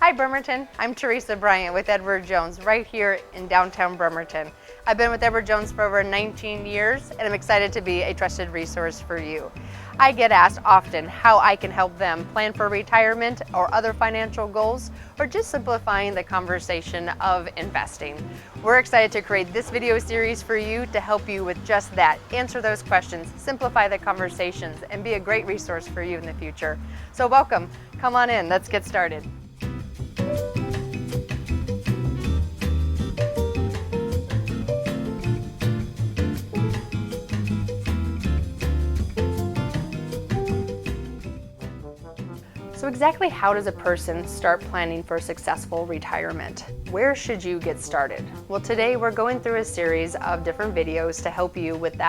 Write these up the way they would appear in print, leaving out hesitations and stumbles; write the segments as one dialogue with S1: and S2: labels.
S1: Hi Bremerton, I'm Teresa Bryant with Edward Jones right here in downtown Bremerton. I've been with Edward Jones for over 19 years and I'm excited to be a trusted resource for you. I get asked often how I can help them plan for retirement or other financial goals or just simplifying the conversation of investing. We're excited to create this video series for you to help you with just that. Answer those questions, simplify the conversations, and be a great resource for you in the future. So welcome, come on in, let's get started. So exactly how does a person start planning for a successful retirement? Where should you get started? Well, today we're going through a series of different videos to help you with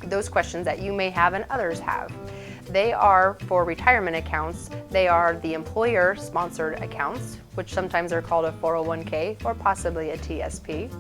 S1: those questions that you may have and others have. They are for retirement accounts. They are the employer-sponsored accounts, which sometimes are called a 401k or possibly a TSP.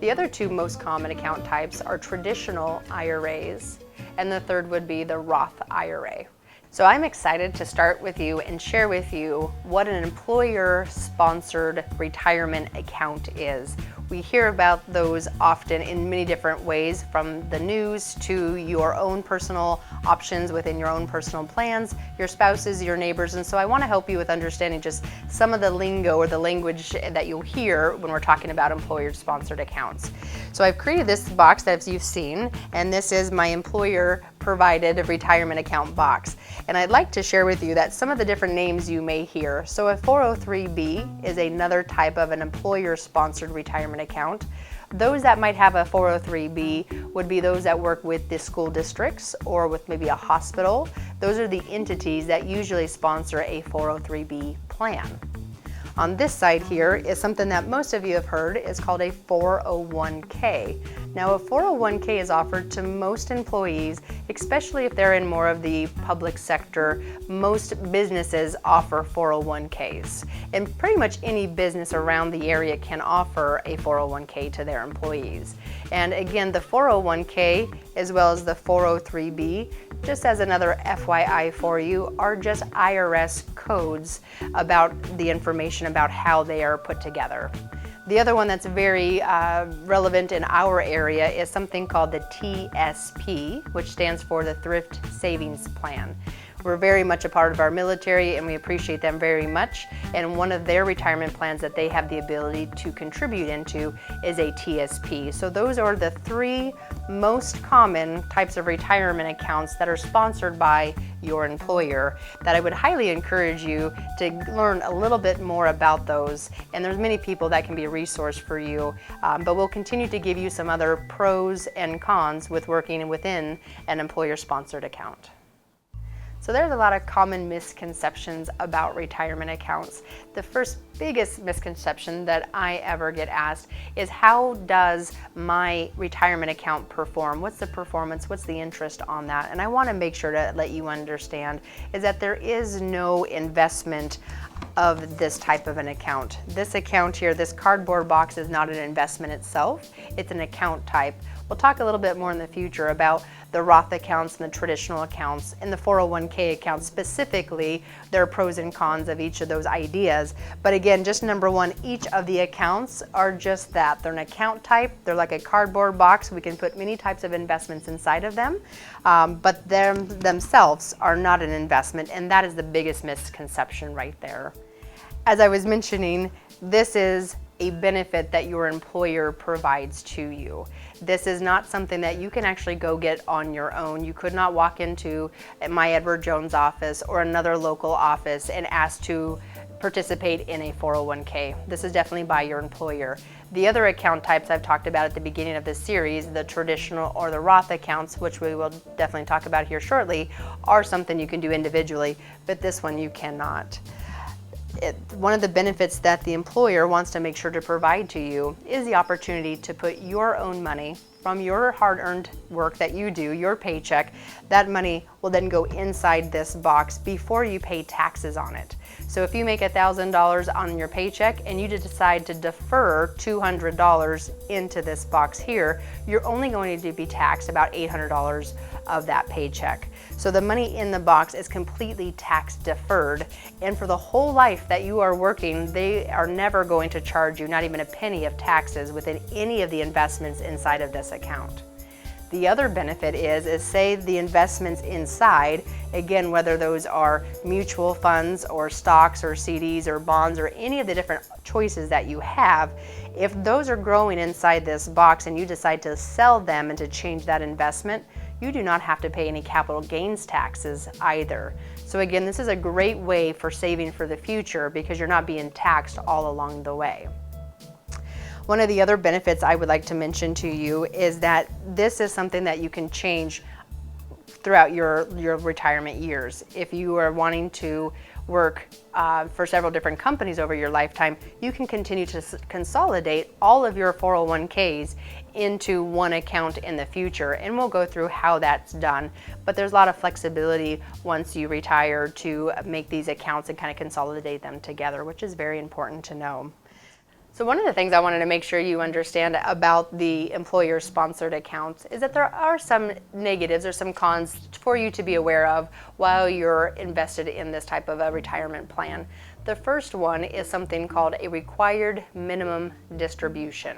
S1: The other two most common account types are traditional IRAs, and the third would be the Roth IRA. So I'm excited to start with you and share with you what an employer-sponsored retirement account is. We hear about those often in many different ways, from the news to your own personal options within your own personal plans, your spouses, your neighbors, and so I want to help you with understanding just some of the lingo or the language that you'll hear when we're talking about employer-sponsored accounts. So I've created this box that you've seen, and this is my employer-provided retirement account box. And I'd like to share with you that some of the different names you may hear. So a 403B is another type of an employer-sponsored retirement account. Those that might have a 403B would be those that work with the school districts or with maybe a hospital. Those are the entities that usually sponsor a 403B plan. On this side here is something that most of you have heard. It's called a 401k. Now a 401k is offered to most employees, especially if they're in more of the public sector. Most businesses offer 401ks, and pretty much any business around the area can offer a 401k to their employees. And again, the 401k as well as the 403b, just as another FYI for you, are just IRS codes about the information about how they are put together. The other one that's very relevant in our area is something called the TSP, which stands for the Thrift Savings Plan. We're very much a part of our military and we appreciate them very much, and one of their retirement plans that they have the ability to contribute into is a TSP. So those are the three most common types of retirement accounts that are sponsored by your employer that I would highly encourage you to learn a little bit more about those, and there's many people that can be a resource for you, but we'll continue to give you some other pros and cons with working within an employer-sponsored account. So there's a lot of common misconceptions about retirement accounts. The first biggest misconception that I ever get asked is, how does my retirement account perform? What's the performance? What's the interest on that? And I want to make sure to let you understand is that there is no investment of this type of an account. This account here, this cardboard box, is not an investment itself. It's an account type. We'll talk a little bit more in the future about the Roth accounts and the traditional accounts and the 401k accounts specifically. There are pros and cons of each of those ideas. But again, just number one, each of the accounts are just that. They're an account type. They're like a cardboard box. We can put many types of investments inside of them, but themselves are not an investment, and that is the biggest misconception right there. As I was mentioning, this is a benefit that your employer provides to you. This is not something that you can actually go get on your own. You could not walk into my Edward Jones office or another local office and ask to participate in a 401k. This is definitely by your employer. The other account types I've talked about at the beginning of this series, the traditional or the Roth accounts, which we will definitely talk about here shortly, are something you can do individually, but this one you cannot. One of the benefits that the employer wants to make sure to provide to you is the opportunity to put your own money from your hard-earned work that you do, your paycheck. That money will then go inside this box before you pay taxes on it. So if you make $1,000 on your paycheck and you decide to defer $200 into this box here, you're only going to be taxed about $800 of that paycheck. So the money in the box is completely tax deferred, and for the whole life that you are working, they are never going to charge you not even a penny of taxes within any of the investments inside of this account. The other benefit is say the investments inside, again, whether those are mutual funds or stocks or CDs or bonds or any of the different choices that you have, if those are growing inside this box and you decide to sell them and to change that investment, you do not have to pay any capital gains taxes either. So again, this is a great way for saving for the future because you're not being taxed all along the way. One of the other benefits I would like to mention to you is that this is something that you can change throughout your retirement years. If you are wanting to work for several different companies over your lifetime, you can continue to consolidate all of your 401ks into one account in the future, and we'll go through how that's done. But there's a lot of flexibility once you retire to make these accounts and kind of consolidate them together, which is very important to know. So one of the things I wanted to make sure you understand about the employer-sponsored accounts is that there are some negatives or some cons for you to be aware of while you're invested in this type of a retirement plan. The first one is something called a required minimum distribution.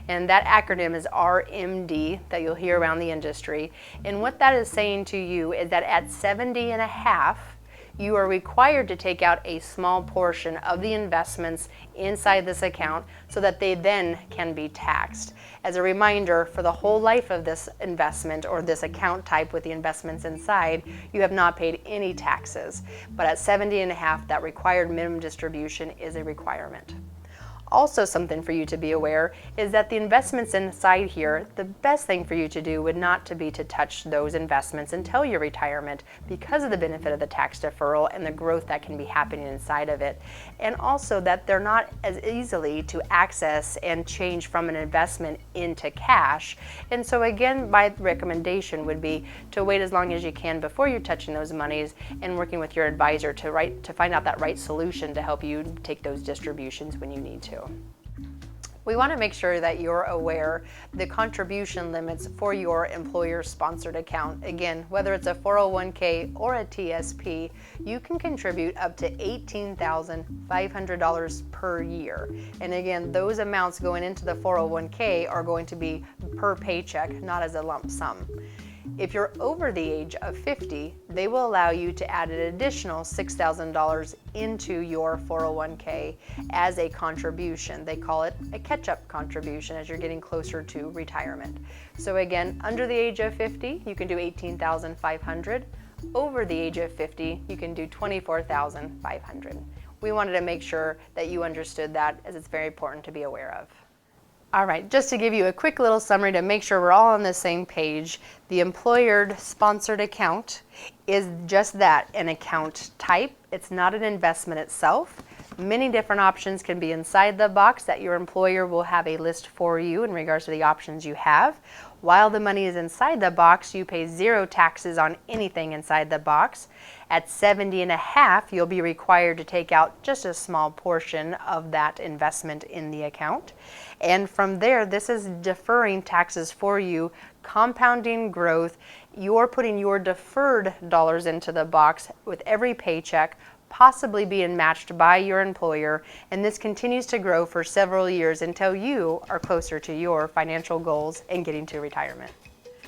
S1: And that acronym is RMD that you'll hear around the industry. And what that is saying to you is that at 70 and a half, you are required to take out a small portion of the investments inside this account so that they then can be taxed. As a reminder, for the whole life of this investment or this account type with the investments inside, you have not paid any taxes. But at 70 and a half, that required minimum distribution is a requirement. Also, something for you to be aware is that the investments inside here, the best thing for you to do would not to be to touch those investments until your retirement because of the benefit of the tax deferral and the growth that can be happening inside of it. And also that they're not as easily to access and change from an investment into cash. And so again, my recommendation would be to wait as long as you can before you're touching those monies and working with your advisor to find out that right solution to help you take those distributions when you need to. We want to make sure that you're aware the contribution limits for your employer-sponsored account. Again, whether it's a 401k or a TSP, you can contribute up to $18,500 per year. And again, those amounts going into the 401k are going to be per paycheck, not as a lump sum. If you're over the age of 50, they will allow you to add an additional $6,000 into your 401k as a contribution. They call it a catch-up contribution as you're getting closer to retirement. So again, under the age of 50, you can do $18,500. Over the age of 50, you can do $24,500. We wanted to make sure that you understood that, as it's very important to be aware of. All right, just to give you a quick little summary to make sure we're all on the same page, the employer-sponsored account is just that, an account type. It's not an investment itself. Many different options can be inside the box that your employer will have a list for you in regards to the options you have. While the money is inside the box, you pay zero taxes on anything inside the box. At 70 and a half, you'll be required to take out just a small portion of that investment in the account. And from there, this is deferring taxes for you, compounding growth. You're putting your deferred dollars into the box with every paycheck, possibly being matched by your employer, and this continues to grow for several years until you are closer to your financial goals and getting to retirement.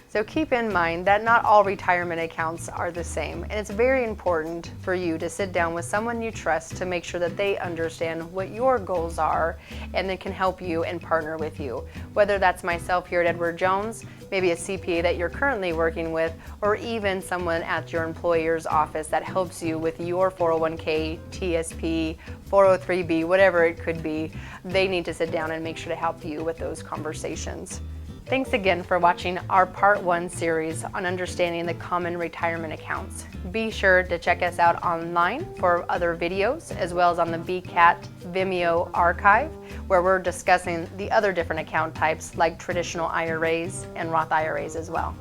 S1: So keep in mind that not all retirement accounts are the same, and it's very important for you to sit down with someone you trust to make sure that they understand what your goals are and then can help you and partner with you. Whether that's myself here at Edward Jones, maybe a CPA that you're currently working with, or even someone at your employer's office that helps you with your 401k, TSP, 403b, whatever it could be, they need to sit down and make sure to help you with those conversations. Thanks again for watching our Part 1 series on understanding the common retirement accounts. Be sure to check us out online for other videos, as well as on the BKAT Vimeo archive, where we're discussing the other different account types like traditional IRAs and Roth IRAs as well.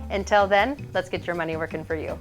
S1: Until then, let's get your money working for you.